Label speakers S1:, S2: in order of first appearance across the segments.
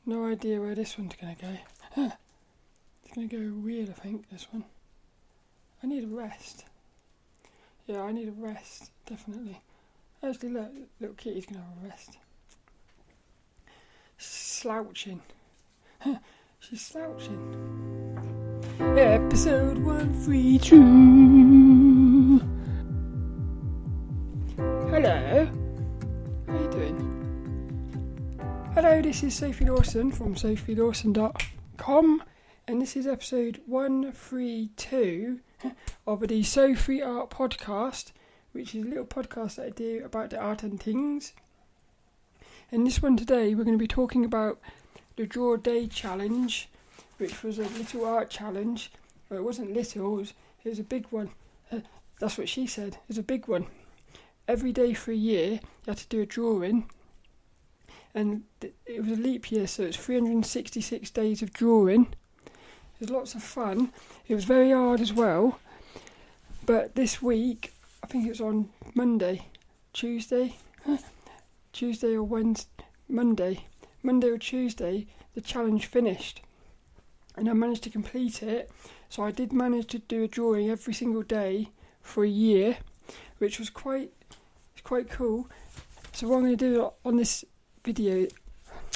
S1: no idea where this one's going to go. It's going to go weird, I think, this one. I need a rest. Yeah, I need a rest, definitely. Actually, look, little kitty's going to have a rest. Slouching. She's slouching. Episode 132. Hello. How you doing? Hello, this is Sophie Lawson from sophielawson.com, and this is episode 132 of the Sophie Art Podcast, which is a little podcast that I do about the art and things. In this one today, we're going to be talking about the Draw a Day challenge, which was a little art challenge. Well, it wasn't little, it was a big one. That's what she said, it was a big one. Every day for a year, you had to do a drawing. And it was a leap year, so it's 366 days of drawing. It was lots of fun. It was very hard as well. But this week, I think it was on Tuesday or Wednesday, Monday or Tuesday, the challenge finished. And I managed to complete it. So I did manage to do a drawing every single day for a year, which was quite cool. So what I'm going to do on this video,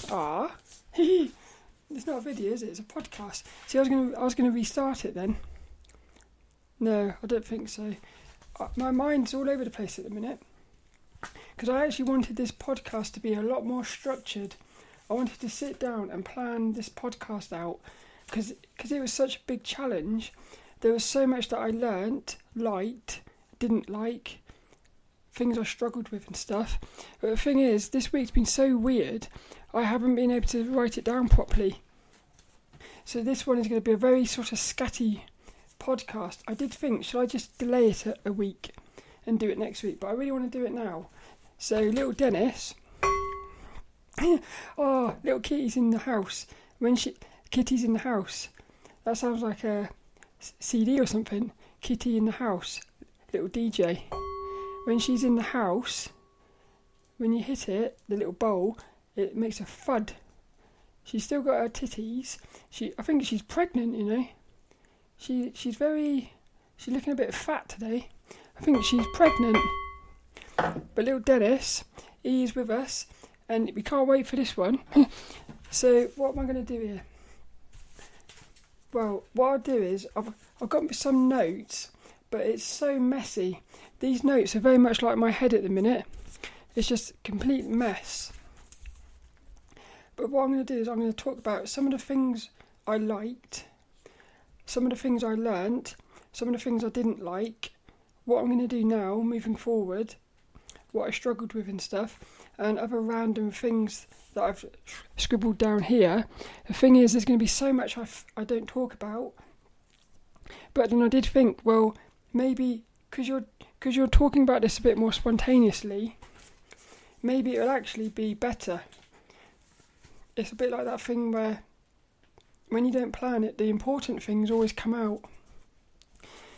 S1: it's not a video, is it? It's a podcast. See, I was going to restart it then. No, I don't think so. My mind's all over the place at the minute, because I actually wanted this podcast to be a lot more structured. I wanted to sit down and plan this podcast out, because it was such a big challenge. There was so much that I learnt, liked, didn't like, things I struggled with and stuff. But the thing is, this week's been so weird, I haven't been able to write it down properly. So this one is going to be a very sort of scatty podcast. I did think, should I just delay it a week and do it next week? But I really want to do it now. So little Dennis, little Kitty's in the house. Kitty's in the house. That sounds like a CD or something. Kitty in the house, little DJ. When she's in the house, when you hit it, the little bowl, it makes a thud. She's still got her titties. I think she's pregnant, you know. She's looking a bit fat today. I think she's pregnant. But little Dennis, he is with us, and we can't wait for this one. So what am I going to do here? Well, what I'll do is I've got some notes, but it's so messy. These notes are very much like my head at the minute. It's just a complete mess. But what I'm going to do is I'm going to talk about some of the things I liked, some of the things I learnt, some of the things I didn't like, what I'm going to do now moving forward, what I struggled with and stuff, and other random things that I've scribbled down here. The thing is, there's going to be so much I don't talk about. But then I did think, well, maybe because you're talking about this a bit more spontaneously, maybe it'll actually be better. It's a bit like that thing where when you don't plan it, the important things always come out.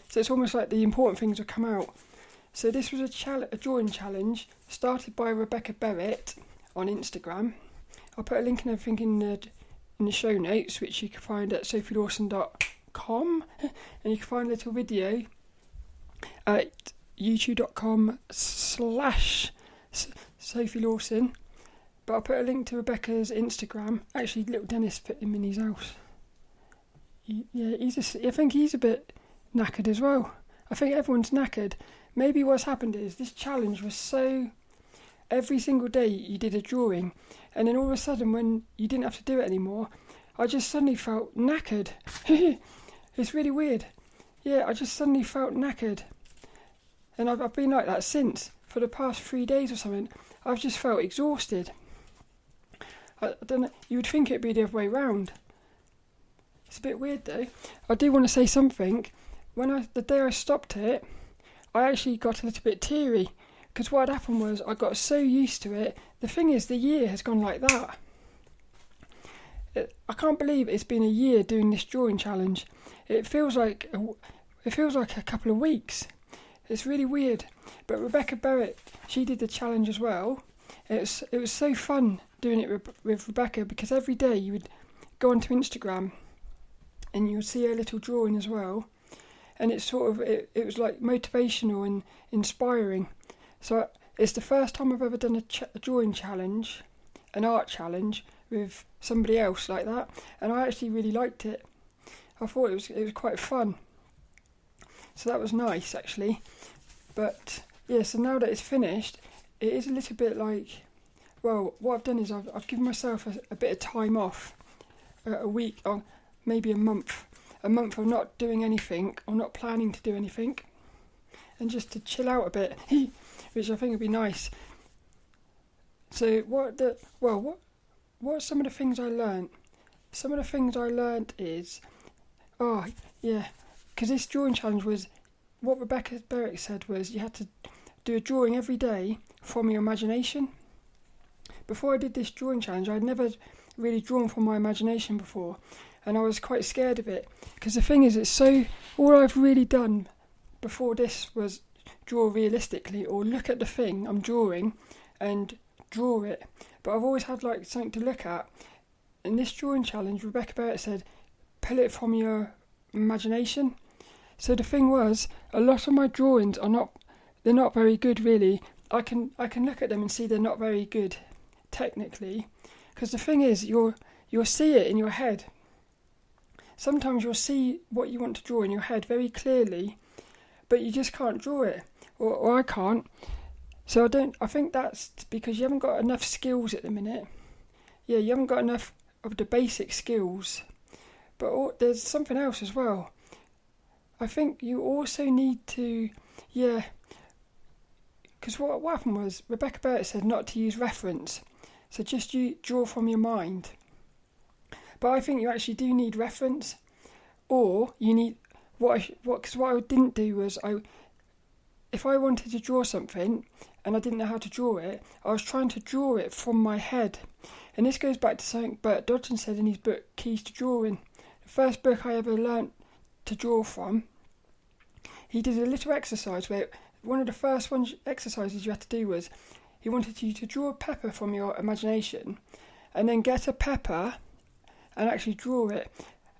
S1: So it's almost like the important things will come out. So this was a drawing challenge started by Rebecca Barrett on Instagram. I'll put a link and everything in the show notes, which you can find at sophielawson.com, and you can find a little video at youtube.com/Sophie Lawson. But I'll put a link to Rebecca's Instagram. Actually, little Dennis put him in his house. I think he's a bit knackered as well. I think everyone's knackered. Maybe what's happened is this challenge was so... Every single day you did a drawing, and then all of a sudden when you didn't have to do it anymore, I just suddenly felt knackered. It's really weird. Yeah, I just suddenly felt knackered. And I've been like that since. For the past 3 days or something, I've just felt exhausted. I don't know, you would think it'd be the other way round. It's a bit weird though. I do want to say something. The day I stopped it, I actually got a little bit teary, because what had happened was I got so used to it. The thing is, the year has gone like that. I can't believe it's been a year doing this drawing challenge. It feels like a couple of weeks. It's really weird. But Rebecca Barrett, she did the challenge as well, it was so fun doing it with Rebecca, because every day you would go onto Instagram and you would see her little drawing as well, and it's sort of it was like motivational and inspiring. So it's the first time I've ever done a drawing challenge, an art challenge with somebody else like that, and I actually really liked it. I thought it was quite fun. So that was nice actually. But yeah, so now that it's finished, it is a little bit like, well, what I've done is I've given myself a bit of time off, a week or maybe a month of not doing anything or not planning to do anything, and just to chill out a bit, which I think would be nice. So what are some of the things I learnt? Some of the things I learnt is, because this drawing challenge was, what Rebecca Berwick said was you had to do a drawing every day from your imagination. Before I did this drawing challenge, I'd never really drawn from my imagination before, and I was quite scared of it, because the thing is, all I've really done before this was draw realistically, or look at the thing I'm drawing and draw it, but I've always had like something to look at. In this drawing challenge, Rebecca Berwick said, pull it from your imagination. So the thing was, a lot of my drawings they're not very good really. I can look at them and see they're not very good technically, because the thing is, you'll see it in your head. Sometimes you'll see what you want to draw in your head very clearly, but you just can't draw it, or I can't. So I think that's because you haven't got enough skills at the minute. Yeah, you haven't got enough of the basic skills. But there's something else as well. I think you also need to, because what happened was, Rebecca Berwick said not to use reference, so just you draw from your mind. But I think you actually do need reference, or you need, because what I didn't do was, if I wanted to draw something and I didn't know how to draw it, I was trying to draw it from my head. And this goes back to something Bert Dodson said in his book, Keys to Drawing. The first book I ever learnt to draw from, he did a little exercise where one of the first exercises you had to do was, he wanted you to draw a pepper from your imagination and then get a pepper and actually draw it.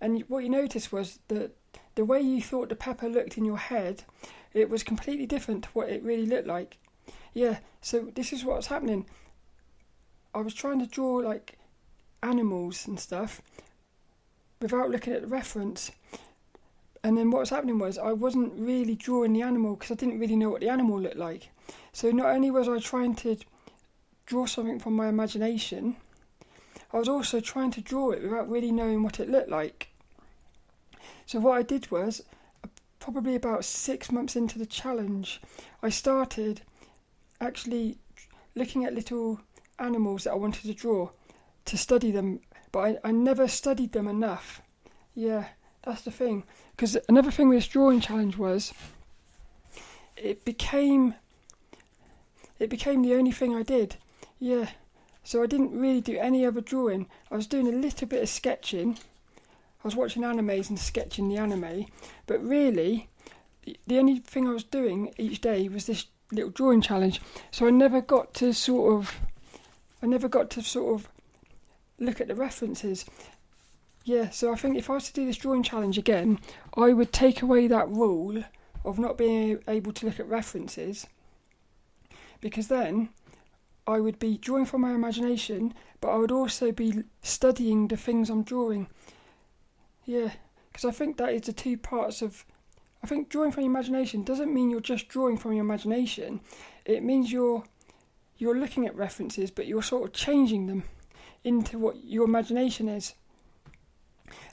S1: And what you noticed was that the way you thought the pepper looked in your head, it was completely different to what it really looked like. Yeah, so this is what's happening. I was trying to draw like animals and stuff without looking at the reference. And then what was happening was I wasn't really drawing the animal because I didn't really know what the animal looked like. So not only was I trying to draw something from my imagination, I was also trying to draw it without really knowing what it looked like. So what I did was, probably about 6 months into the challenge, I started actually looking at little animals that I wanted to draw to study them, but I never studied them enough. Yeah, that's the thing. Because another thing with this drawing challenge was, it became the only thing I did. Yeah, so I didn't really do any other drawing. I was doing a little bit of sketching. I was watching animes and sketching the anime, but really, the only thing I was doing each day was this little drawing challenge. So I never got to sort of look at the references. Yeah, so I think if I was to do this drawing challenge again, I would take away that rule of not being able to look at references, because then I would be drawing from my imagination, but I would also be studying the things I'm drawing. Yeah, because I think that is the two parts of... I think drawing from your imagination doesn't mean you're just drawing from your imagination. It means you're looking at references, but you're sort of changing them into what your imagination is.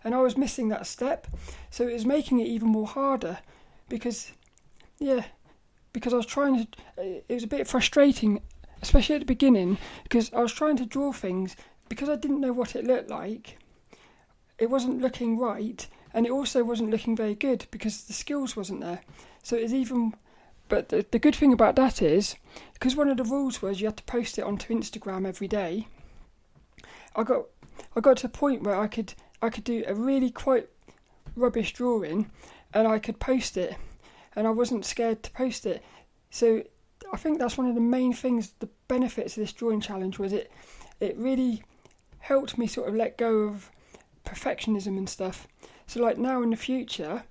S1: And I was missing that step, so it was making it even more harder, because I was trying to... It was a bit frustrating, especially at the beginning, because I was trying to draw things, because I didn't know what it looked like. It wasn't looking right, and it also wasn't looking very good, because the skills wasn't there. So it was even... But the good thing about that is, because one of the rules was you had to post it onto Instagram every day, I got to a point where I could do a really quite rubbish drawing, and I could post it, and I wasn't scared to post it. So I think that's one of the main things, the benefits of this drawing challenge, was it really helped me sort of let go of perfectionism and stuff. So like now in the future,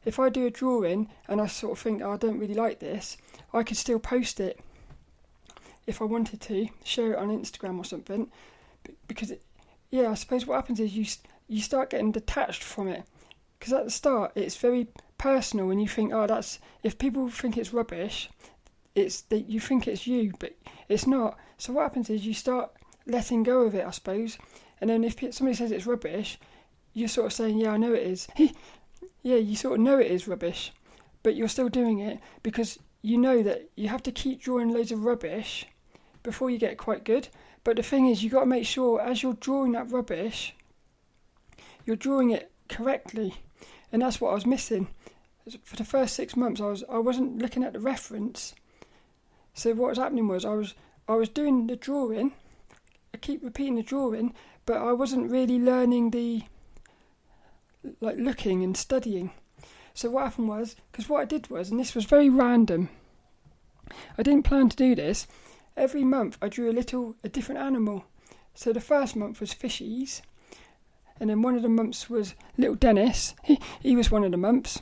S1: if I do a drawing and I sort of think, I don't really like this, I could still post it if I wanted to, share it on Instagram or something, because I suppose what happens is you start getting detached from it, because at the start it's very personal and you think, if people think it's rubbish, it's that you think it's you, but it's not. So what happens is you start letting go of it, I suppose, and then if somebody says it's rubbish, you're sort of saying, yeah, I know it is. Yeah, you sort of know it is rubbish, but you're still doing it because you know that you have to keep drawing loads of rubbish before you get quite good. But the thing is, you've got to make sure as you're drawing that rubbish, you're drawing it correctly. And that's what I was missing. For the first 6 months, I wasn't looking at the reference. So what was happening was I was doing the drawing, I keep repeating the drawing, but I wasn't really learning looking and studying. So what happened was, because what I did was, and this was very random, I didn't plan to do this, every month I drew a different animal. So the first month was fishies, and then one of the months was little Dennis, he was one of the months.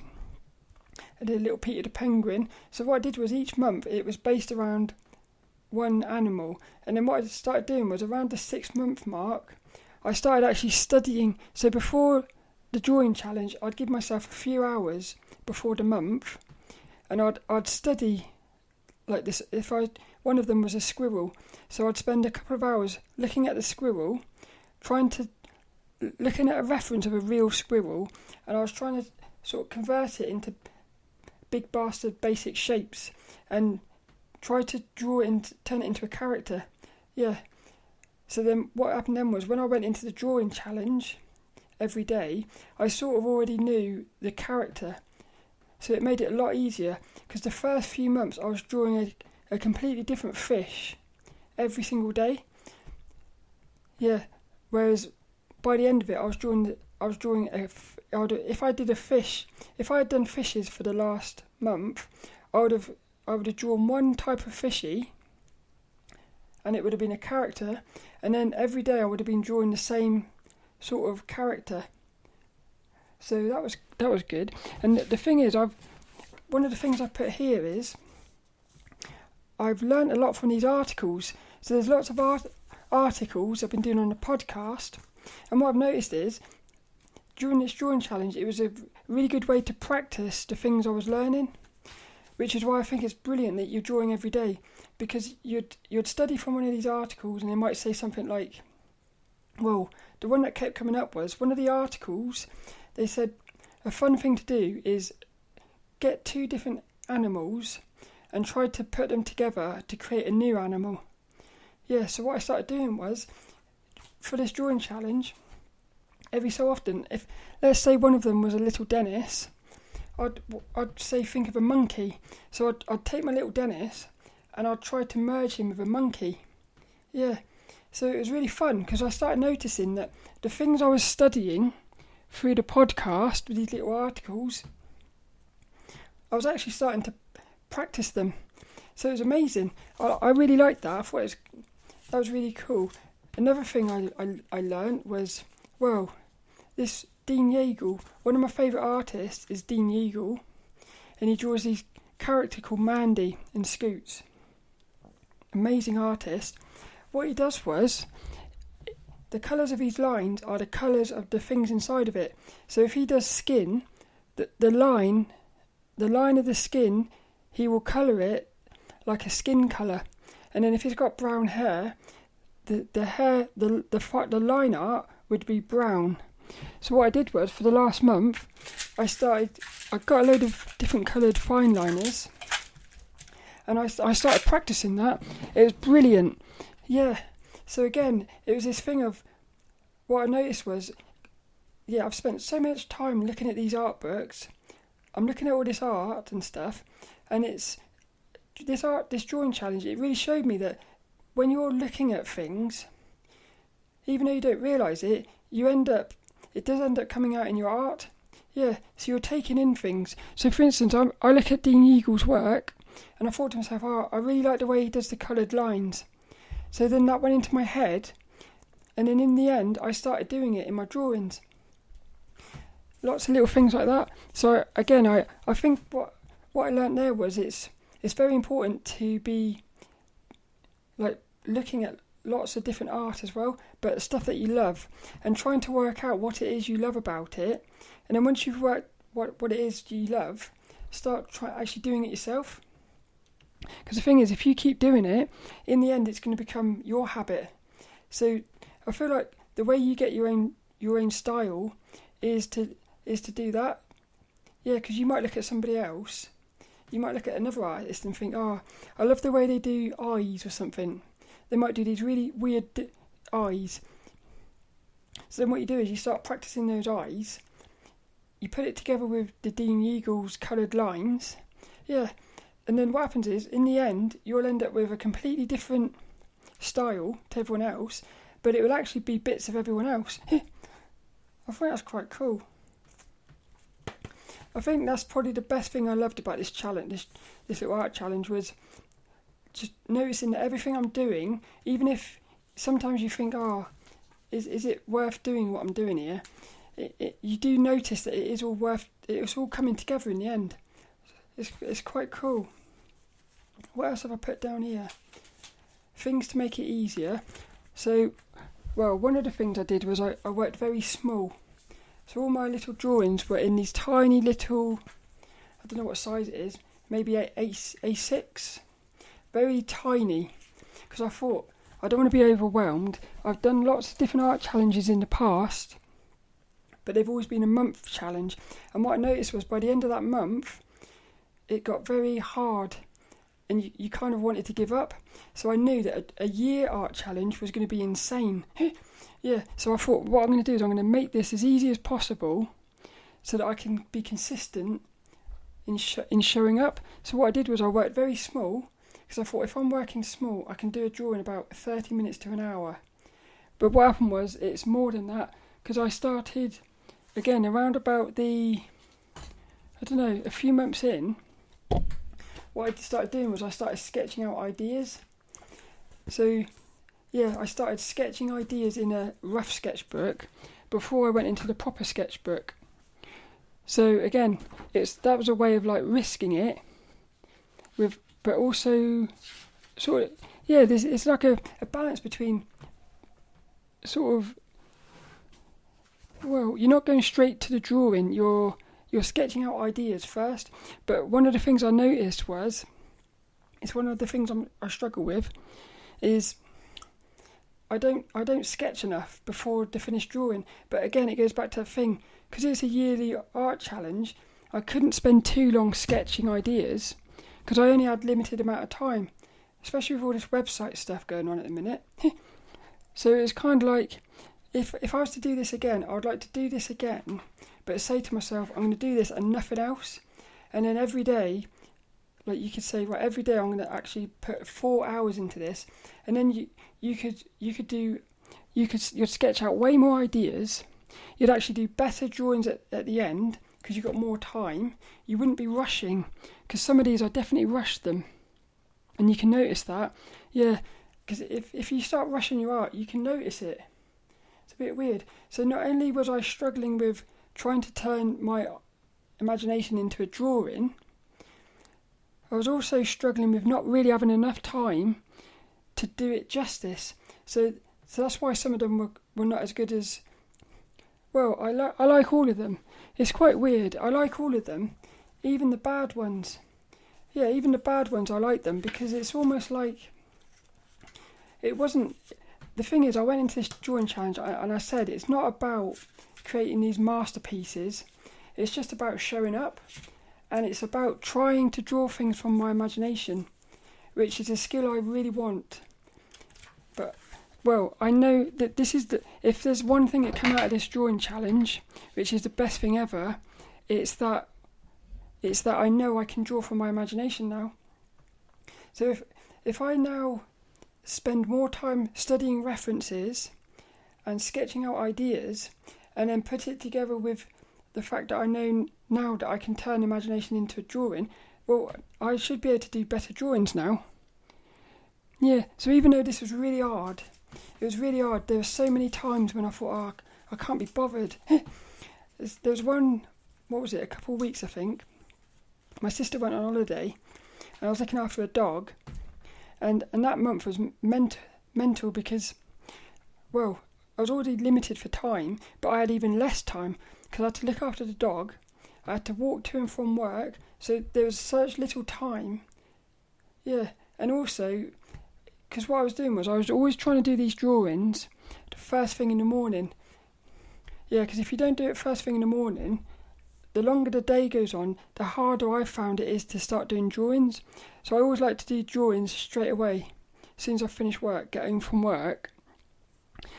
S1: I did little Peter the penguin. So what I did was each month it was based around one animal, and then what I started doing was around the 6 month mark I started actually studying. So before the drawing challenge, I'd give myself a few hours before the month, and I'd study like this. One of them was a squirrel, so I'd spend a couple of hours looking at the squirrel, looking at a reference of a real squirrel, and I was trying to sort of convert it into big bastard basic shapes and try to draw it and turn it into a character. Yeah. So then what happened then was, when I went into the drawing challenge every day, I sort of already knew the character. So it made it a lot easier, because the first few months I was drawing a completely different fish every single day. Yeah. Whereas by the end of it, if I had done fishes for the last month, I would have drawn one type of fishy, and it would have been a character, and then every day I would have been drawing the same sort of character. So that was good. And the thing is, one of the things I put here is I've learned a lot from these articles. So there's lots of articles I've been doing on the podcast, and what I've noticed is, during this drawing challenge, it was a really good way to practice the things I was learning, which is why I think it's brilliant that you're drawing every day, because you'd study from one of these articles and they might say something like, well, the one that kept coming up was, one of the articles, they said a fun thing to do is get 2 different animals and try to put them together to create a new animal. Yeah, so what I started doing was, for this drawing challenge, every so often, if let's say one of them was a little Dennis, I'd say think of a monkey. So I'd take my little Dennis and I'd try to merge him with a monkey. Yeah, so it was really fun, because I started noticing that the things I was studying through the podcast with these little articles, I was actually starting to practice them. So it was amazing. I really liked that. I thought that was really cool. Another thing I learned was, well, this Dean Yeagle, one of my favourite artists is Dean Yeagle, and he draws these character called Mandy in Scoots. Amazing artist. What he does was, the colours of his lines are the colours of the things inside of it. So if he does skin, the line of the skin, he will colour it like a skin colour. And then if he's got brown hair, the line art would be brown. So what I did was, for the last month, I got a load of different coloured fine liners, and I started practicing that. It was brilliant. Yeah. So again, it was this thing of, what I noticed was, yeah, I've spent so much time looking at these art books. I'm looking at all this art and stuff, and it's this drawing challenge, it really showed me that when you're looking at things, even though you don't realise it, it does end up coming out in your art. Yeah, so you're taking in things. So for instance, I look at Dean Yeagle's work, and I thought to myself, oh, I really like the way he does the coloured lines. So then that went into my head, and then in the end I started doing it in my drawings. Lots of little things like that. So again, I think what I learnt there was it's very important to be like looking at lots of different art as well, but stuff that you love, and trying to work out what it is you love about it. And then once you've worked what it is you love, start actually doing it yourself. Because the thing is, if you keep doing it, in the end it's going to become your habit. So I feel like the way you get your own style is to do that. Yeah, because you might look at somebody else, you might look at another artist and think, oh, I love the way they do eyes or something. They might do these really weird eyes. So then what you do is you start practicing those eyes. You put it together with the Dean Yeagle's coloured lines. Yeah. And then what happens is, in the end, you'll end up with a completely different style to everyone else, but it will actually be bits of everyone else. I think that's quite cool. I think that's probably the best thing I loved about this challenge, this little art challenge, was just noticing that everything I'm doing, even if sometimes you think, oh, is it worth doing what I'm doing here? You do notice that it is all worth. It's all coming together in the end. It's quite cool. What else have I put down here? Things to make it easier. So, well, one of the things I did was I worked very small. So all my little drawings were in these tiny little, I don't know what size it is, maybe A6. Very tiny. Because I thought, I don't want to be overwhelmed. I've done lots of different art challenges in the past, but they've always been a month challenge. And what I noticed was by the end of that month, it got very hard and you kind of wanted to give up. So I knew that a year art challenge was going to be insane. Yeah, so I thought what I'm going to do is I'm going to make this as easy as possible so that I can be consistent in showing up. So what I did was I worked very small, because I thought if I'm working small, I can do a drawing about 30 minutes to an hour. But what happened was it's more than that, because I started, again, around about a few months in, what I started doing was I started sketching out ideas. So, yeah, I started sketching ideas in a rough sketchbook before I went into the proper sketchbook. So again, that was a way of like risking it, but also sort of, yeah, it's like a balance between sort of, well, you're not going straight to the drawing, you're sketching out ideas first. But one of the things I noticed was, it's one of the things I struggle with, is I don't sketch enough before the finished drawing. But again, it goes back to the thing, because it's a yearly art challenge, I couldn't spend too long sketching ideas because I only had limited amount of time, especially with all this website stuff going on at the minute. So it's kind of like, if I was to do this again, I would like to do this again, but say to myself, I'm going to do this and nothing else. And then every day, like you could say, right, every day I'm going to actually put 4 hours into this. And then you'd sketch out way more ideas. You'd actually do better drawings at the end because you've got more time. You wouldn't be rushing, because some of these I definitely rushed them. And you can notice that. Yeah, because if you start rushing your art, you can notice it. It's a bit weird. So not only was I struggling with trying to turn my imagination into a drawing, I was also struggling with not really having enough time to do it justice. So that's why some of them were not as good as, well, I like all of them. It's quite weird. I like all of them, even the bad ones. Yeah, even the bad ones, I like them, because it's almost like, it wasn't, the thing is, I went into this drawing challenge and I said it's not about creating these masterpieces, it's just about showing up, and it's about trying to draw things from my imagination, which is a skill I really want. But, well, I know that if there's one thing that came out of this drawing challenge, which is the best thing ever, it's that I know I can draw from my imagination now. So if I now spend more time studying references and sketching out ideas, and then put it together with the fact that I know now that I can turn imagination into a drawing, well, I should be able to do better drawings now. Yeah, so even though this was really hard, there were so many times when I thought, I can't be bothered. There was one, a couple of weeks I think, my sister went on holiday and I was looking after a dog, and that month was mental because, well, I was already limited for time, but I had even less time because I had to look after the dog, I had to walk to and from work, so there was such little time. Yeah, and also, because what I was doing was I was always trying to do these drawings the first thing in the morning. Yeah, because if you don't do it first thing in the morning, the longer the day goes on, the harder I found it is to start doing drawings. So I always like to do drawings straight away, as soon as I finish work, get home from work.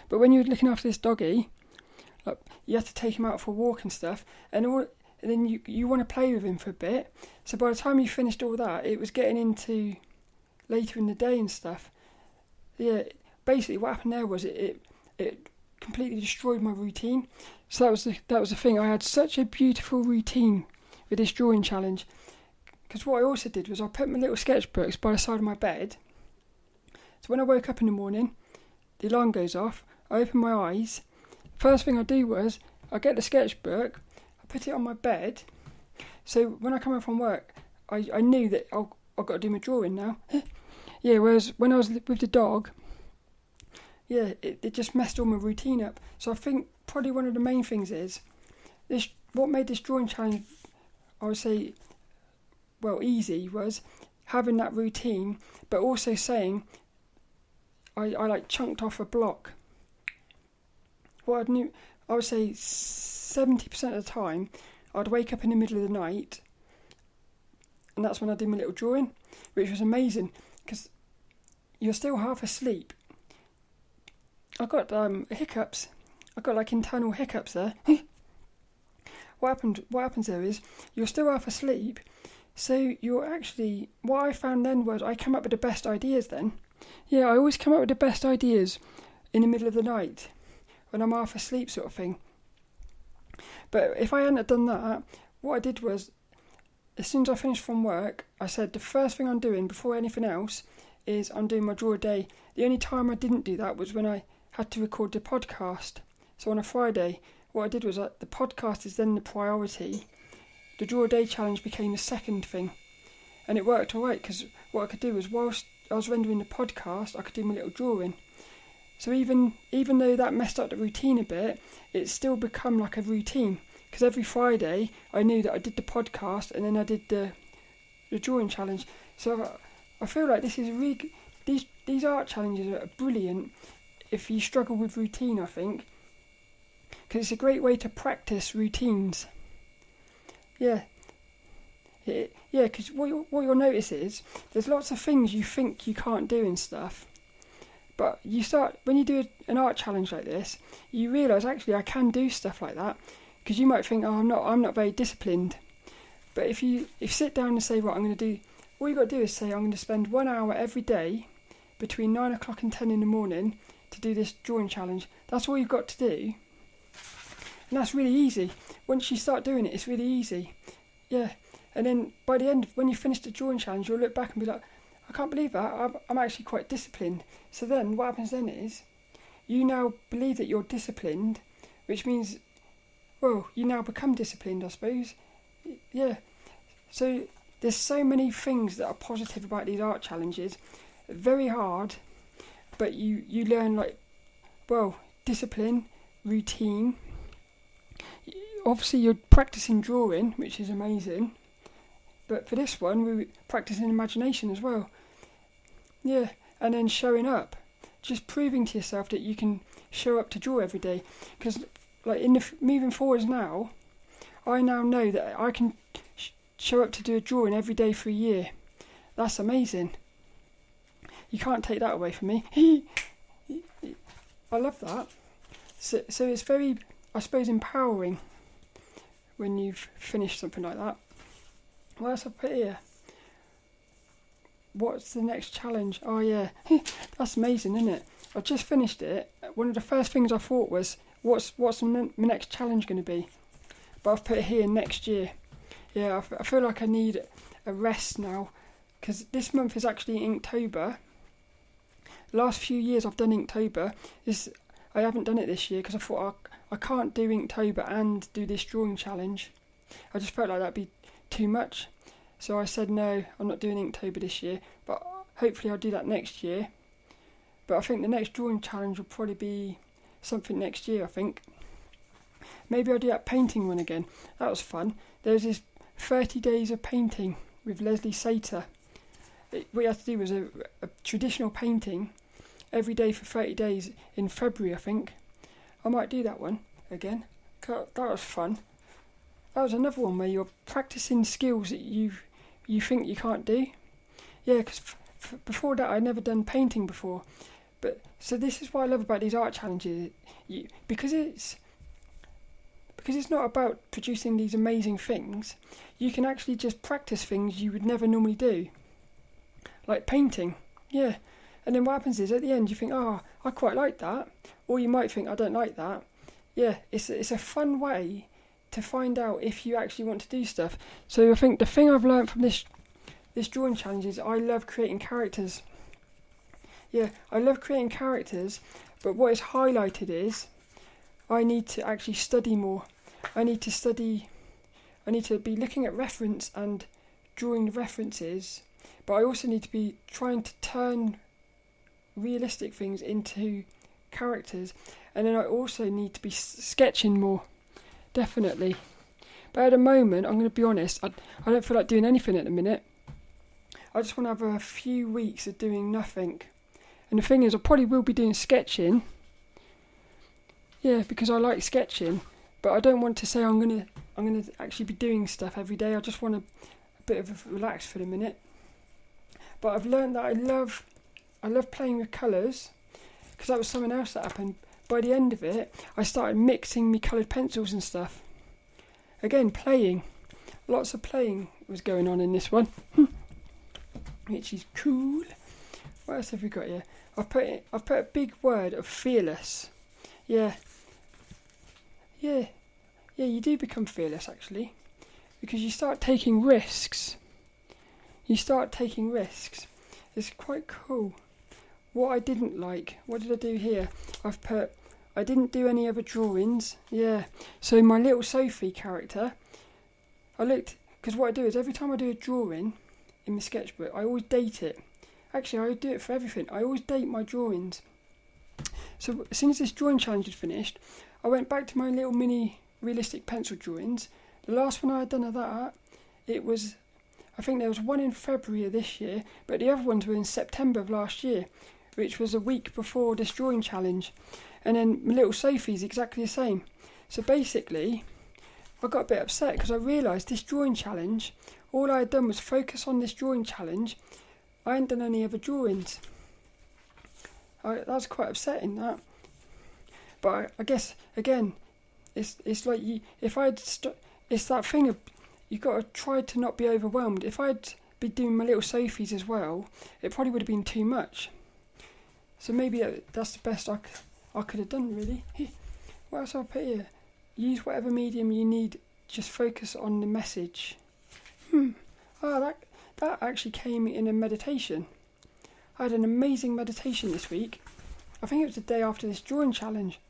S1: But when you're looking after this doggy, you have to take him out for a walk and stuff, and then you want to play with him for a bit. So by the time you finished all that, it was getting into later in the day and stuff. Yeah, basically what happened there was it completely destroyed my routine. So that was the thing. I had such a beautiful routine with this drawing challenge. Because what I also did was I put my little sketchbooks by the side of my bed. So when I woke up in the morning, the alarm goes off, I open my eyes. First thing I do was I get the sketchbook, I put it on my bed. So when I come home from work, I knew that I've got to do my drawing now. Yeah, whereas when I was with the dog, yeah, it just messed all my routine up. So I think probably one of the main things is what made this drawing challenge, I would say, well, easy, was having that routine, but also saying I like chunked off a block. What I would say 70% of the time, I'd wake up in the middle of the night, and that's when I did my little drawing, which was amazing because you're still half asleep. I got hiccups. I got like internal hiccups there. What happens there is you're still half asleep, so you're actually. What I found then was I come up with the best ideas then. Yeah, I always come up with the best ideas in the middle of the night when I'm half asleep, sort of thing. But if I hadn't done that, what I did was, as soon as I finished from work, I said the first thing I'm doing before anything else is I'm doing my draw a day. The only time I didn't do that was when I had to record the podcast. So on a Friday, what I did was the podcast is then the priority. The draw a day challenge became the second thing. And it worked alright because what I could do was whilst I was rendering the podcast, I could do my little drawing. So even though that messed up the routine a bit, it's still become like a routine. Because every Friday I knew that I did the podcast and then I did the drawing challenge. So I feel like this is really, these art challenges are brilliant if you struggle with routine, I think, because it's a great way to practice routines. Yeah, because what you'll notice is there's lots of things you think you can't do and stuff, but when you do an art challenge like this, you realise actually I can do stuff like that. Because you might think, I'm not very disciplined, but if you sit down and say, right, I'm going to do, all you've got to do is say, I'm going to spend 1 hour every day between 9 o'clock and 10 in the morning to do this drawing challenge. That's all you've got to do. And that's really easy. Once you start doing it, it's really easy. Yeah. And then by the end, when you finish the drawing challenge, you'll look back and be like, I can't believe that. I'm actually quite disciplined. So then what happens then is you now believe that you're disciplined, which means, well, you now become disciplined, I suppose. Yeah. So there's so many things that are positive about these art challenges. Very hard, but you learn, like, well, discipline, routine. Obviously you're practicing drawing, which is amazing, but for this one we're practicing imagination as well. Yeah, and then showing up, just proving to yourself that you can show up to draw every day. Because like moving forwards now, I now know that I can show up to do a drawing every day for a year. That's amazing. You can't take that away from me. I love that. So it's very, I suppose, empowering when you've finished something like that. What else I put here? What's the next challenge? Oh yeah, that's amazing, isn't it? I've just finished it. One of the first things I thought was, what's my next challenge going to be? But I've put it here next year. Yeah, I feel like I need a rest now, because this month is actually Inktober. Last few years I've done Inktober. I haven't done it this year because I thought I can't do Inktober and do this drawing challenge. I just felt like that'd be too much. So I said no, I'm not doing Inktober this year, but hopefully I'll do that next year. But I think the next drawing challenge will probably be something next year, I think. Maybe I'll do that painting one again. That was fun. There's this 30 days of painting with Leslie Sater. What you had to do was a traditional painting every day for 30 days in February, I think. I might do that one again. That was fun. That was another one where you're practicing skills that you think you can't do. Yeah, because before that I'd never done painting before. But so this is what I love about these art challenges. Because it's not about producing these amazing things, you can actually just practice things you would never normally do. Like painting, yeah. And then what happens is at the end you think, I quite like that. Or you might think, I don't like that. Yeah, it's a fun way to find out if you actually want to do stuff. So I think the thing I've learned from this drawing challenge is I love creating characters. Yeah, I love creating characters, but what is highlighted is I need to actually study more. I need to be looking at reference and drawing the references, but I also need to be trying to turn realistic things into characters, and then I also need to be sketching more, definitely. But at the moment, I'm going to be honest, I don't feel like doing anything at the minute. I just want to have a few weeks of doing nothing. And the thing is, I probably will be doing sketching. Yeah, because I like sketching, but I don't want to say I'm gonna actually be doing stuff every day. I just want a bit of a relax for the minute. But I've learned that I love playing with colours, because that was something else that happened. By the end of it, I started mixing my coloured pencils and stuff. Again, playing. Lots of playing was going on in this one, which is cool. What else have we got here? I've put a big word of fearless. Yeah, you do become fearless actually, because you start taking risks. It's quite cool. What I didn't like, what did I do here? I didn't do any other drawings. Yeah, so my little Sophie character, because what I do is every time I do a drawing in my sketchbook, I always date it. Actually, I do it for everything. I always date my drawings. So as soon as this drawing challenge had finished, I went back to my little mini realistic pencil drawings. The last one I had done of that, I think there was one in February of this year, but the other ones were in September of last year, which was a week before this drawing challenge. And then my little Sophie's exactly the same. So basically, I got a bit upset because I realised this drawing challenge, all I had done was focus on this drawing challenge. I hadn't done any other drawings. That's quite upsetting, that. But I guess again, it's like it's that thing of you've got to try to not be overwhelmed. If I'd be doing my little Sophies as well, it probably would have been too much. So maybe that's the best I could have done, really. What else have I put here? Use whatever medium you need. Just focus on the message. That actually came in a meditation. I had an amazing meditation this week. I think it was the day after this drawing challenge.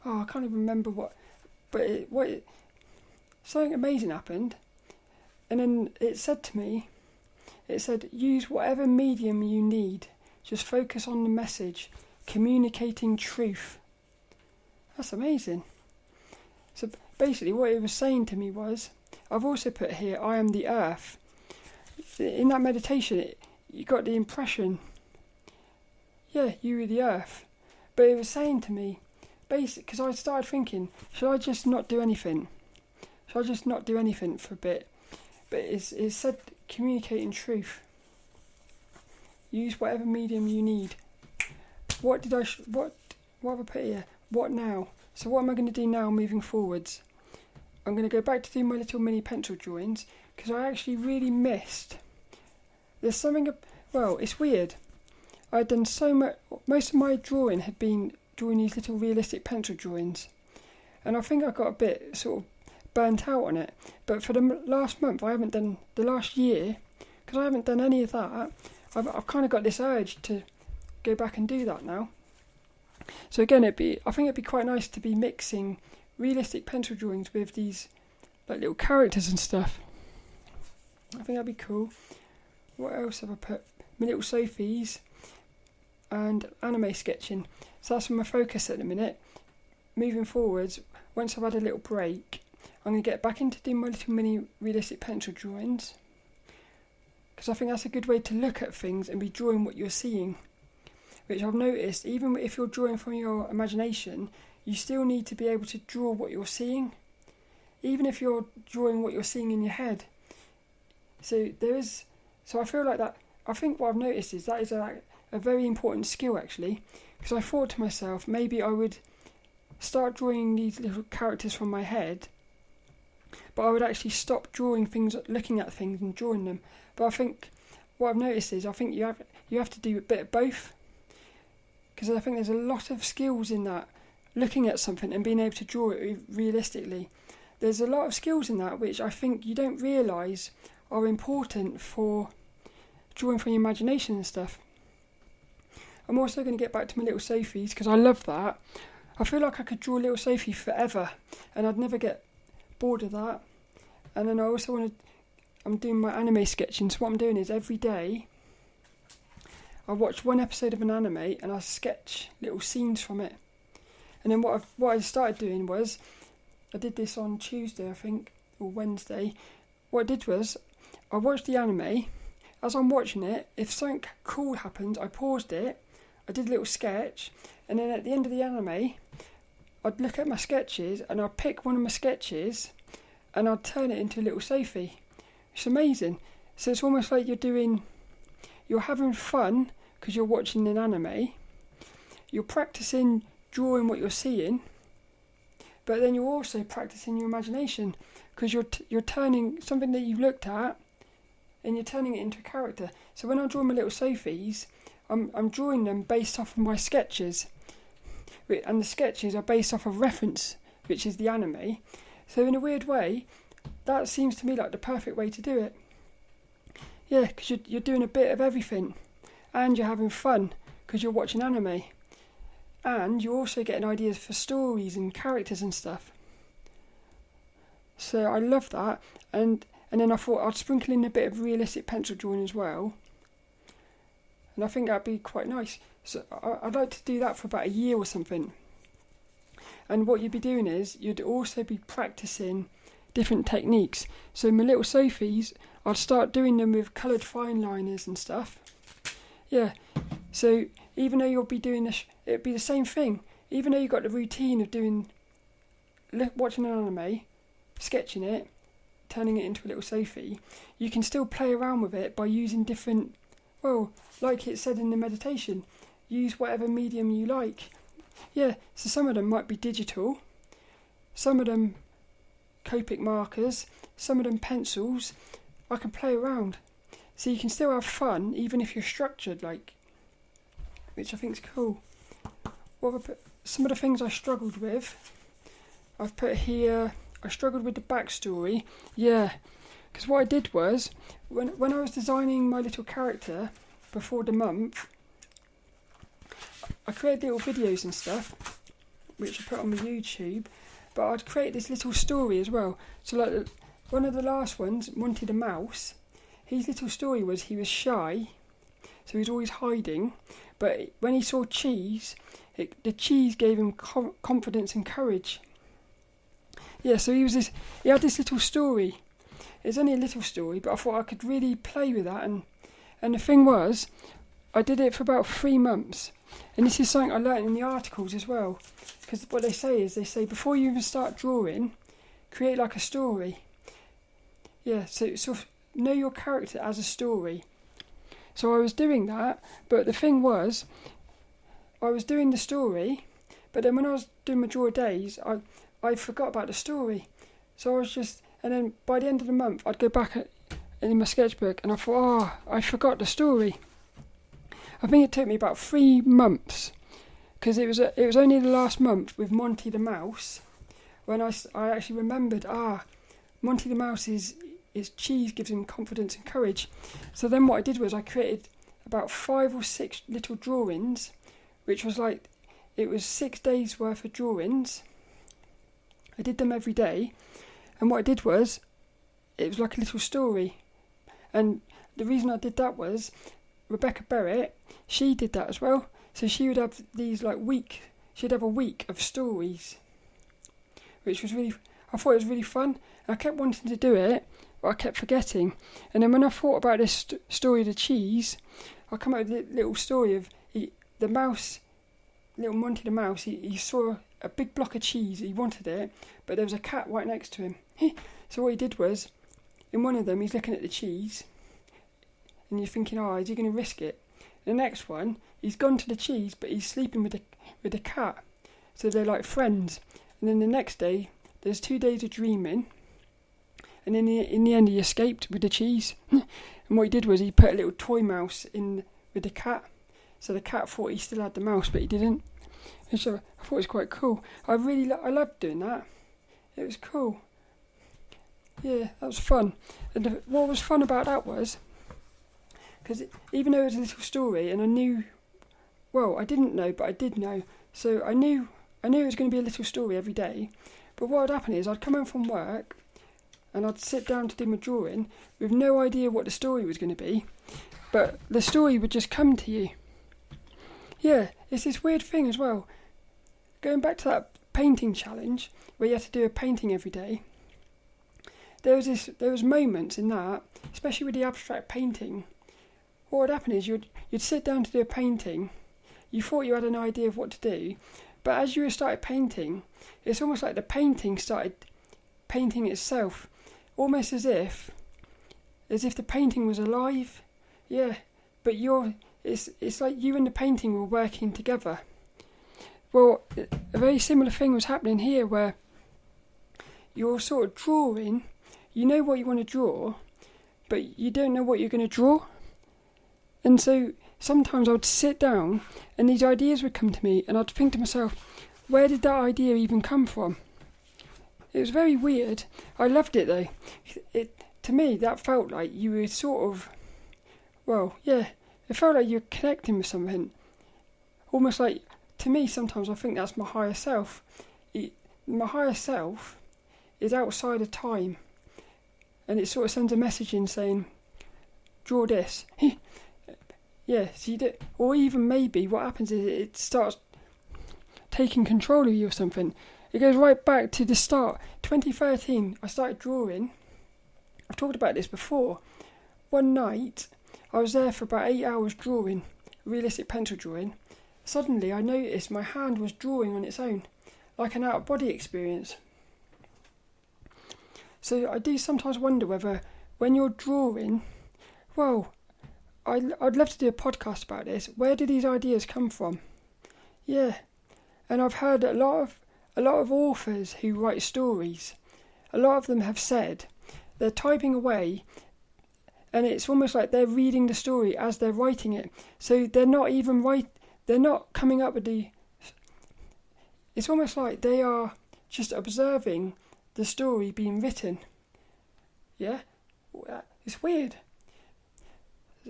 S1: I can't even remember something amazing happened. And then it said to me, use whatever medium you need. Just focus on the message, communicating truth. That's amazing. So basically what it was saying to me was, I've also put here, I am the earth. In that meditation, you got the impression, you were the earth. But it was saying to me, because I started thinking, should I just not do anything? Should I just not do anything for a bit? But it said communicating truth. Use whatever medium you need. What have I put here? What now? So what am I going to do now moving forwards? I'm going to go back to do my little mini pencil drawings, because I actually really missed. There's something, it's weird. I'd done so much, most of my drawing had been drawing these little realistic pencil drawings. And I think I got a bit sort of burnt out on it. But for the last month, I haven't done, the last year, because I haven't done any of that, I've kind of got this urge to go back and do that now. So again, I think it'd be quite nice to be mixing realistic pencil drawings with these like little characters and stuff. I think that'd be cool. What else have I put? My little Sophies and anime sketching. So that's my focus at the minute. Moving forwards, once I've had a little break, I'm going to get back into doing my little mini realistic pencil drawings, because I think that's a good way to look at things and be drawing what you're seeing, which I've noticed, even if you're drawing from your imagination, you still need to be able to draw what you're seeing, even if you're drawing what you're seeing in your head. So I feel like that, I think what I've noticed is that is a very important skill actually, because I thought to myself, maybe I would start drawing these little characters from my head, but I would actually stop drawing things, looking at things and drawing them. But I think what I've noticed is I think you have to do a bit of both, because I think there's a lot of skills in that, looking at something and being able to draw it realistically. There's a lot of skills in that which I think you don't realise are important for drawing from your imagination and stuff. I'm also going to get back to my little Sophies, because I love that. I feel like I could draw little Sophie forever and I'd never get bored of that. And then I also I'm doing my anime sketching, so what I'm doing is every day I watch one episode of an anime and I sketch little scenes from it. And then what I started doing was, I did this on Tuesday I think, or Wednesday. What I did was, I watched the anime. As I'm watching it, if something cool happened, I paused it, I did a little sketch, and then at the end of the anime, I'd look at my sketches and I'd pick one of my sketches and I'd turn it into a little Sophie. It's amazing. So it's almost like you're having fun because you're watching an anime, you're practicing drawing what you're seeing, but then you're also practicing your imagination, because you're turning something that you've looked at and you're turning it into a character. So when I draw my little Sophies, I'm drawing them based off of my sketches, and the sketches are based off of reference, which is the anime. So in a weird way, that seems to me like the perfect way to do it. Yeah, because you're doing a bit of everything, and you're having fun because you're watching anime, and you're also getting ideas for stories and characters and stuff. So I love that, and then I thought I'd sprinkle in a bit of realistic pencil drawing as well, and I think that'd be quite nice. So I'd like to do that for about a year or something. And what you'd be doing is, you'd also be practicing different techniques. So my little Sophies, I'd start doing them with coloured fine liners and stuff. Yeah, so even though you'll be doing this, it'd be the same thing. Even though you've got the routine of watching an anime, sketching it, turning it into a little Sophie, you can still play around with it by using different, well, like it said in the meditation, use whatever medium you like. Yeah, so some of them might be digital, some of them Copic markers, some of them pencils. I can play around. So you can still have fun even if you're structured, which I think is cool. What have I put? Some of the things I struggled with, I've put here. I struggled with the backstory. Yeah, because what I did was, when I was designing my little character before the month, I created little videos and stuff, which I put on my YouTube, but I'd create this little story as well. So like one of the last ones, Monty the Mouse, his little story was he was shy, so he was always hiding, but when he saw cheese, the cheese gave him confidence and courage. Yeah, so he had this little story. It's only a little story, but I thought I could really play with that, and the thing was, I did it for about 3 months. And this is something I learnt in the articles as well, because what they say before you even start drawing, create like a story. Yeah, so sort of know your character as a story. So I was doing that, but the thing was, I was doing the story, but then when I was doing my draw days, I forgot about the story. So I was and then by the end of the month, I'd go back in my sketchbook and I thought, I forgot the story. I think it took me about 3 months, because it was only the last month with Monty the Mouse when I actually remembered, Monty the Mouse's cheese gives him confidence and courage. So then what I did was I created about 5 or 6 little drawings, which was like, it was 6 days worth of drawings. I did them every day, and what I did was, it was like a little story. And the reason I did that was, Rebecca Barrett, she did that as well. So she would have these she'd have a week of stories, which was really, I thought it was really fun. And I kept wanting to do it, but I kept forgetting. And then when I thought about this story of the cheese, I come up with a little story of the mouse, little Monty the Mouse. He saw a big block of cheese, he wanted it, but there was a cat right next to him. So what he did was, in one of them, he's looking at the cheese, and you're thinking, is he going to risk it? The next one, he's gone to the cheese, but he's sleeping with the cat, so they're like friends. And then the next day, there's 2 days of dreaming, and in the end, he escaped with the cheese. And what he did was, he put a little toy mouse in with the cat, so the cat thought he still had the mouse, but he didn't. And so I thought it was quite cool. I loved doing that. It was cool. Yeah, that was fun. And what was fun about that was, because even though it was a little story, and I knew, well, I didn't know, but I did know. So I knew it was going to be a little story every day. But what would happen is, I'd come home from work, and I'd sit down to do my drawing with no idea what the story was going to be, but the story would just come to you. Yeah, it's this weird thing as well. Going back to that painting challenge, where you had to do a painting every day, there was moments in that, especially with the abstract painting, what would happen is you'd sit down to do a painting, you thought you had an idea of what to do, but as you started painting, it's almost like the painting started painting itself, almost as if the painting was alive. Yeah, but it's like you and the painting were working together. Well, a very similar thing was happening here, where you're sort of drawing, you know what you want to draw, but you don't know what you're going to draw. And so sometimes I would sit down and these ideas would come to me, and I'd think to myself, where did that idea even come from? It was very weird. I loved it though. To me, that felt like you were sort of, well, yeah, it felt like you're connecting with something. Almost like, to me, sometimes I think that's my higher self. My higher self is outside of time, and it sort of sends a message in saying, draw this. Yeah, so you do, or even maybe what happens is it starts taking control of you or something. It goes right back to the start. 2013, I started drawing. I've talked about this before. One night, I was there for about 8 hours drawing, realistic pencil drawing. Suddenly, I noticed my hand was drawing on its own, like an out-of-body experience. So I do sometimes wonder whether, when you're drawing, well, I'd love to do a podcast about this. Where do these ideas come from? Yeah, and I've heard a lot of authors who write stories, a lot of them have said they're typing away, and it's almost like they're reading the story as they're writing it. So they're not coming up with it's almost like they are just observing the story being written. Yeah, it's weird.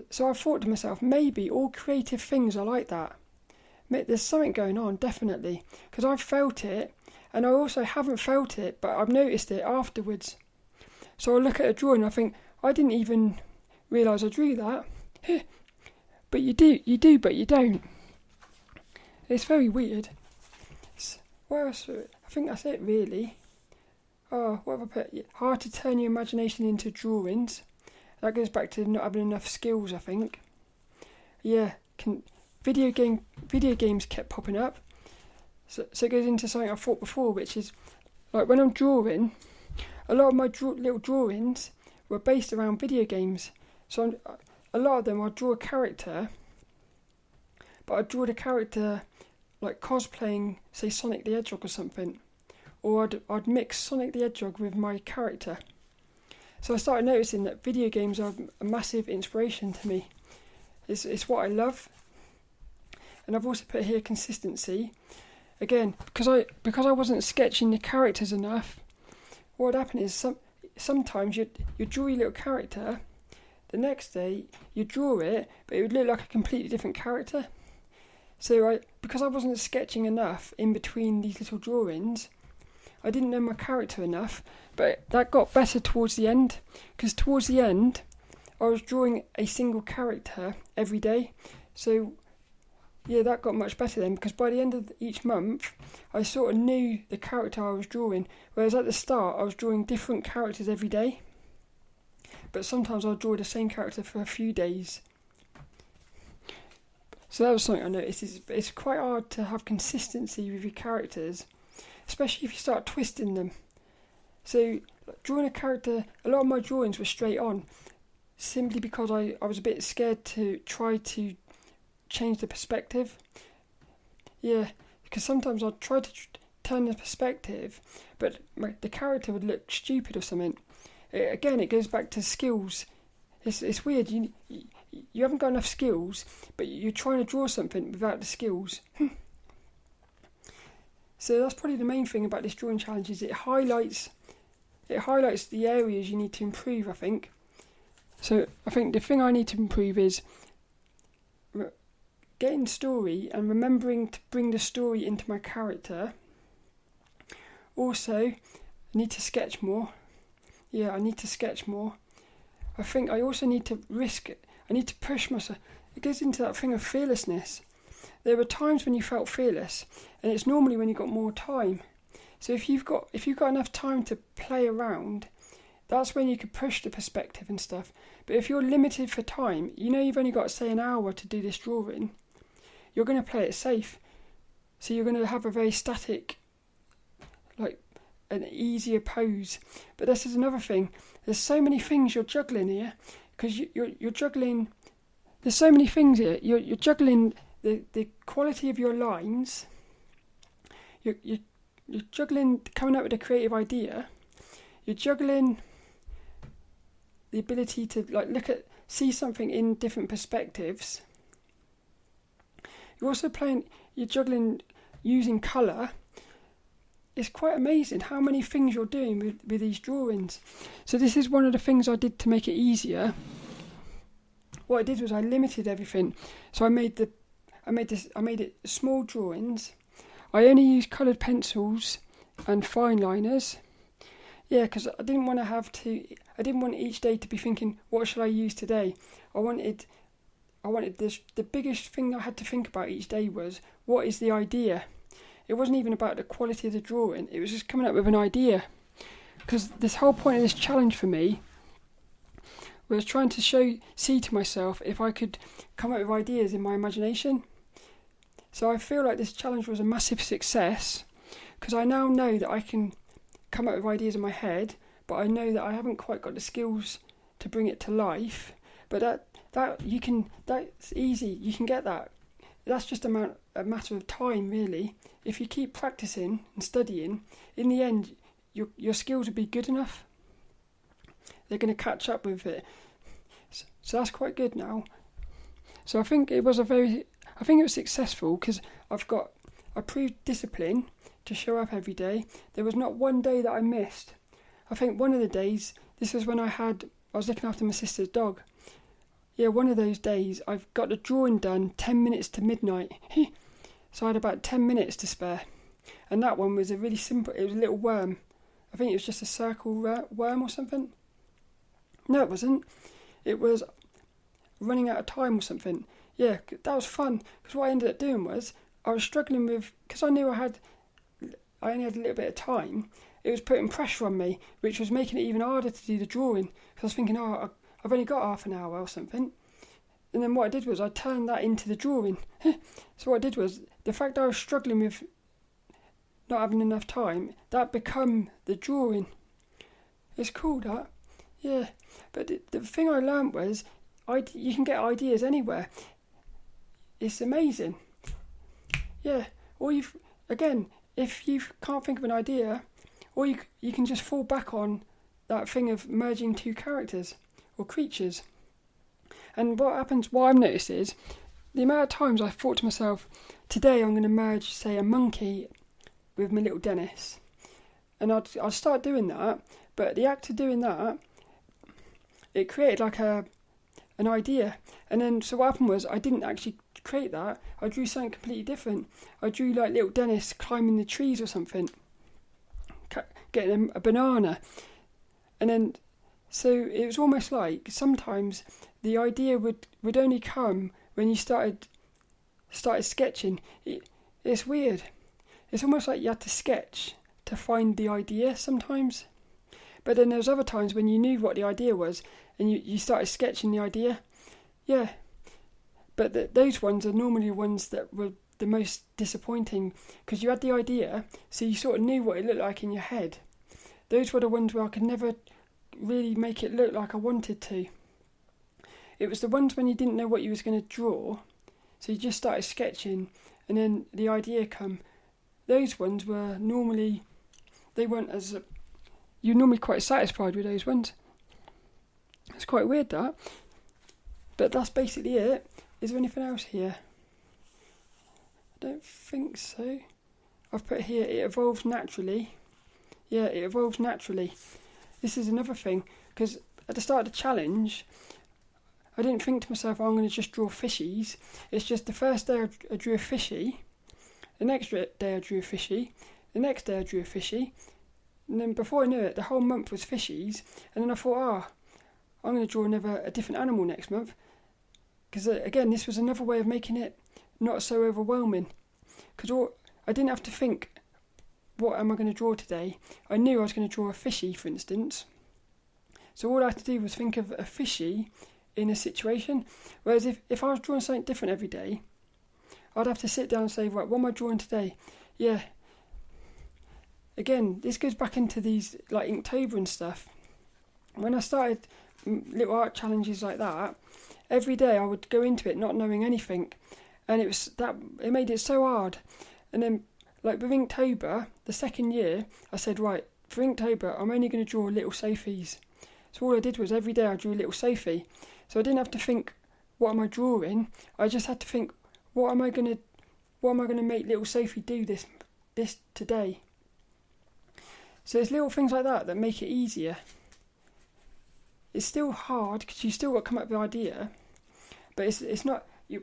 S1: So I thought to myself, maybe all creative things are like that. There's something going on, definitely, because I've felt it, and I also haven't felt it, but I've noticed it afterwards. So I look at a drawing and I think, I didn't even realise I drew that. But you do, but you don't. It's very weird. What else? I think that's it, really. What have I put? Hard to turn your imagination into drawings. That goes back to not having enough skills, I think. Yeah, video games kept popping up. So it goes into something I thought before, which is, like when I'm drawing, a lot of my little drawings were based around video games. So a lot of them I'd draw a character, but I'd draw the character like cosplaying, say, Sonic the Hedgehog or something. Or I'd mix Sonic the Hedgehog with my character. So I started noticing that video games are a massive inspiration to me. It's what I love. And I've also put here consistency. again, because I wasn't sketching the characters enough, what would happen is sometimes you'd draw your little character, the next day you'd draw it, but it would look like a completely different character. So because I wasn't sketching enough in between these little drawings, I didn't know my character enough, but that got better towards the end, because towards the end I was drawing a single character every day. So yeah, that got much better then, because by the end of each month I sort of knew the character I was drawing, whereas at the start I was drawing different characters every day, but sometimes I'll draw the same character for a few days. So that was something I noticed. It's quite hard to have consistency with your characters, especially if you start twisting them. So drawing a character, a lot of my drawings were straight on, simply because I was a bit scared to try to change the perspective. Yeah, because sometimes I'd try to turn the perspective, but the character would look stupid or something. Again, it goes back to skills. It's weird. You haven't got enough skills, but you're trying to draw something without the skills. So that's probably the main thing about this drawing challenge, is it highlights the areas you need to improve, I think. So I think the thing I need to improve is getting story and remembering to bring the story into my character. Also, I need to sketch more. Yeah, I need to sketch more. I think I also need to I need to push myself. It goes into that thing of fearlessness. There were times when you felt fearless, and it's normally when you've got more time. So if you've got enough time to play around, that's when you could push the perspective and stuff. But if you're limited for time, you've only got, say, an hour to do this drawing, you're going to play it safe. So you're going to have a very static, like an easier pose. But this is another thing. There's so many things you're juggling here, because you're juggling. There's so many things here. You're juggling the quality of your lines. You're juggling coming up with a creative idea. You're juggling the ability to see something in different perspectives. You're juggling using colour. It's quite amazing how many things you're doing with these drawings. So this is one of the things I did to make it easier. What I did was I limited everything. So I made it small drawings. I only used coloured pencils and fine liners. Yeah, because I didn't want each day to be thinking, what shall I use today? I wanted the biggest thing I had to think about each day was, what is the idea? It wasn't even about the quality of the drawing, it was just coming up with an idea. Because this whole point of this challenge for me was trying to see to myself if I could come up with ideas in my imagination. So I feel like this challenge was a massive success, because I now know that I can come up with ideas in my head, but I know that I haven't quite got the skills to bring it to life. But that's easy. You can get that. That's just a matter of time, really. If you keep practicing and studying, in the end, your skills will be good enough. They're going to catch up with it. So that's quite good now. So I think it was successful, because I proved discipline to show up every day. There was not one day that I missed. I think one of the days, this was when I was looking after my sister's dog. Yeah, one of those days, I've got the drawing done 10 minutes to midnight. So I had about 10 minutes to spare. And that one was it was a little worm. I think it was just a circle worm or something. No, it wasn't. It was running out of time or something. Yeah, that was fun. Because what I ended up doing was, I was struggling with, because I knew I only had a little bit of time, it was putting pressure on me, which was making it even harder to do the drawing. Because I was thinking, I've only got half an hour or something. And then what I did was I turned that into the drawing. So what I did was, the fact that I was struggling with not having enough time, that become the drawing. It's cool, that. Yeah. But the thing I learned was, you can get ideas anywhere. It's amazing. Yeah. If you can't think of an idea, or you can just fall back on that thing of merging two characters or creatures. And what I've noticed is, the amount of times I thought to myself, today I'm going to merge, say, a monkey with my little Dennis. And I'd start doing that, but the act of doing that, it created like an idea. And then, so what happened was, I didn't actually create that. I drew something completely different. I drew like little Dennis climbing the trees or something, getting a banana. And then, so it was almost like sometimes the idea would only come when you started sketching. It's weird. It's almost like you had to sketch to find the idea sometimes. But then there's other times when you knew what the idea was and you started sketching the idea. Yeah. But those ones are normally the ones that were the most disappointing, because you had the idea, so you sort of knew what it looked like in your head. Those were the ones where I could never really make it look like I wanted to. It was the ones when you didn't know what you was going to draw, so you just started sketching and then the idea come. Those ones were normally, they weren't as, you're normally quite satisfied with those ones. It's quite weird, that. But that's basically it. Is there anything else here? I don't think so. I've put here, it evolves naturally. Yeah, it evolves naturally. This is another thing, because at the start of the challenge, I didn't think to myself, I'm going to just draw fishies. It's just the first day I drew a fishy, the next day I drew a fishy, the next day I drew a fishy, and then before I knew it, the whole month was fishies. And then I thought, I'm going to draw a different animal next month. Because again, this was another way of making it not so overwhelming. Because I didn't have to think, what am I going to draw today? I knew I was going to draw a fishy, for instance. So all I had to do was think of a fishy in a situation. Whereas if I was drawing something different every day, I'd have to sit down and say, right, what am I drawing today? Yeah. Again, this goes back into these like Inktober and stuff. When I started little art challenges like that, every day I would go into it not knowing anything, and it made it so hard. And then, like with Inktober, the second year, I said, right, for Inktober, I'm only going to draw little Sophies. So all I did was every day I drew a little Sophie. So I didn't have to think, what am I drawing? I just had to think, what am I going to make little Sophie do this today? So there's little things like that make it easier. It's still hard because you still got to come up with an idea, but it's not. You're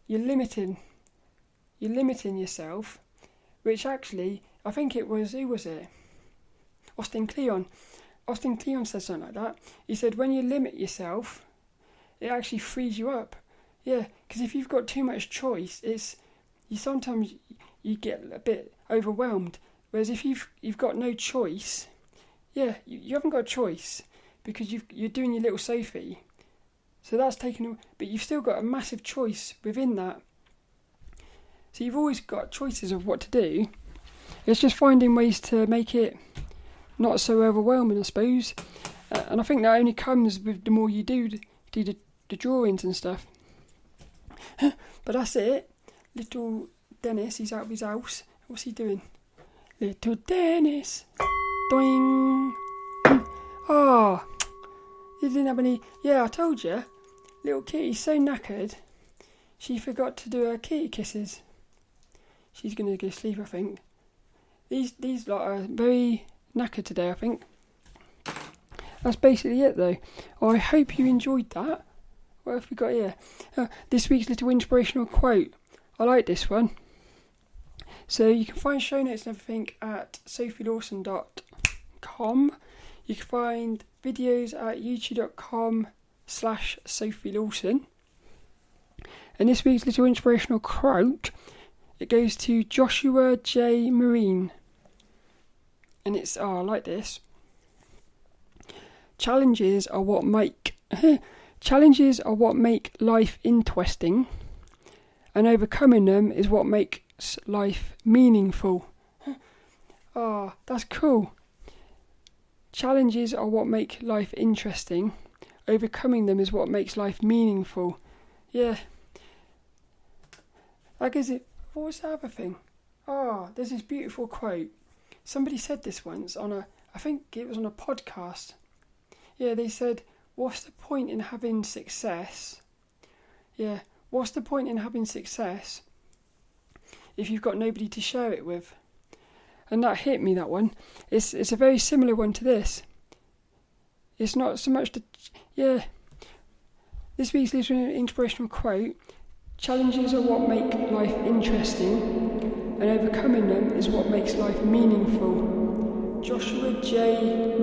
S1: limiting yourself, which actually I think it was, who was it? Austin Kleon said something like that. He said when you limit yourself, it actually frees you up. Yeah, because if you've got too much choice, sometimes you get a bit overwhelmed. Whereas if you've got no choice, yeah, you haven't got a choice because you're doing your little Sophie. So that's taken, but you've still got a massive choice within that. So you've always got choices of what to do. It's just finding ways to make it not so overwhelming, I suppose. And I think that only comes with the more you do the drawings and stuff. But that's it. Little Dennis, he's out of his house. What's he doing? Little Dennis. Doing. Oh, he didn't have any. Yeah, I told you. Little kitty's so knackered. She forgot to do her kitty kisses. She's going to go sleep, I think. These lot are very knackered today, I think. That's basically it, though. I hope you enjoyed that. What have we got here? This week's little inspirational quote. I like this one. So you can find show notes and everything at sophielawson.com. You can find videos at youtube.com/sophielawson. And this week's little inspirational quote, it goes to Joshua J. Marine. And it's, I like this. Challenges are what make life interesting, and overcoming them is what makes life meaningful. Oh, that's cool. Challenges are what make life interesting. Overcoming them is what makes life meaningful. Yeah. Like, is it? What was the other thing? Oh, there's this beautiful quote. Somebody said this once I think it was on a podcast. Yeah, they said, what's the point in having success? Yeah, What's the point in having success if you've got nobody to share it with? And that hit me, that one. It's a very similar one to this. It's not so much This week's inspirational quote: challenges are what make life interesting, and overcoming them is what makes life meaningful. Joshua J.